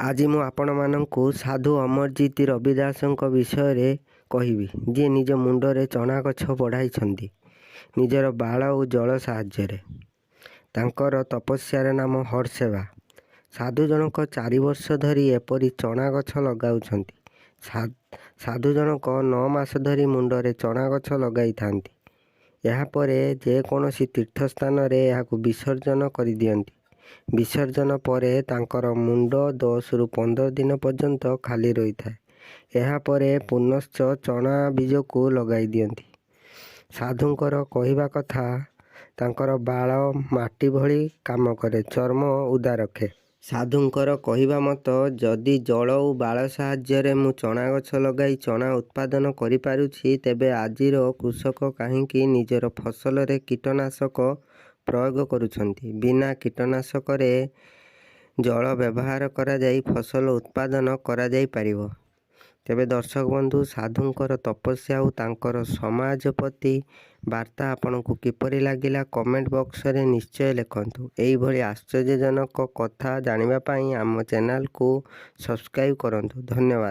ଆଜି ମୁଁ ଆପଣମାନଙ୍କୁ ସାଧୁ ଅମରଜିତ ରବିଦାସଙ୍କ ବିଷୟରେ କହିବି, ଯିଏ ନିଜ ମୁଣ୍ଡରେ ଚଣା ଗଛ ବଢ଼ାଇଛନ୍ତି ନିଜର ବାଳ ଓ ଜଳ ସାହାଯ୍ୟରେ। ତାଙ୍କର ତପସ୍ୟାର ନାମ ହରସେବା। ସାଧୁ ଜଣକ 4 ବର୍ଷ ଧରି ଏପରି ଚଣା ଗଛ ଲଗାଉଛନ୍ତି। ସାଧୁ ଜଣକ 9 ମାସ ଧରି ମୁଣ୍ଡରେ ଚଣା ଗଛ ଲଗାଇଥାନ୍ତି। ଏହାପରେ ଯେକୌଣସି ତୀର୍ଥସ୍ଥାନରେ ଏହାକୁ ବିସର୍ଜନ କରିଦିଅନ୍ତି। ବିସର୍ଜନ ପରେ ତାଙ୍କର ମୁଣ୍ଡ 10ରୁ 15 ଦିନ ପର୍ଯ୍ୟନ୍ତ ଖାଲି ରହିଥାଏ। ଏହାପରେ ପୁନଶ୍ଚ ଚଣା ବୀଜକୁ ଲଗାଇ ଦିଅନ୍ତି। ସାଧୁଙ୍କର କହିବା କଥା, ତାଙ୍କର ବାଳ ମାଟି ଭଳି କାମ କରେ, ଚର୍ମ ଉଦା ରଖେ। ସାଧୁଙ୍କର କହିବା ମତ, ଯଦି ଜଳ ଓ ବାଳ ସାହାଯ୍ୟରେ ମୁଁ ଚଣା ଗଛ ଲଗାଇ ଚଣା ଉତ୍ପାଦନ କରିପାରୁଛି, ତେବେ ଆଜିର କୃଷକ କାହିଁକି ନିଜର ଫସଲରେ କୀଟନାଶକ ପ୍ରୟୋଗ କରୁଛନ୍ତି? ବିନା କୀଟନାଶକରେ ଜଳ ବ୍ୟବହାର କରାଯାଇ ଫସଲ ଉତ୍ପାଦନ କରାଯାଇପାରିବ। ତେବେ ଦର୍ଶକ ବନ୍ଧୁ, ସାଧୁଙ୍କର ତପସ୍ୟା ଓ ତାଙ୍କର ସମାଜ ପ୍ରତି ବାର୍ତ୍ତା ଆପଣଙ୍କୁ କିପରି ଲାଗିଲା କମେଣ୍ଟ ବକ୍ସରେ ନିଶ୍ଚୟ ଲେଖନ୍ତୁ। ଏହିଭଳି ଆଶ୍ଚର୍ଯ୍ୟଜନକ କଥା ଜାଣିବା ପାଇଁ ଆମ ଚ୍ୟାନେଲକୁ ସବସ୍କ୍ରାଇବ୍ କରନ୍ତୁ। ଧନ୍ୟବାଦ।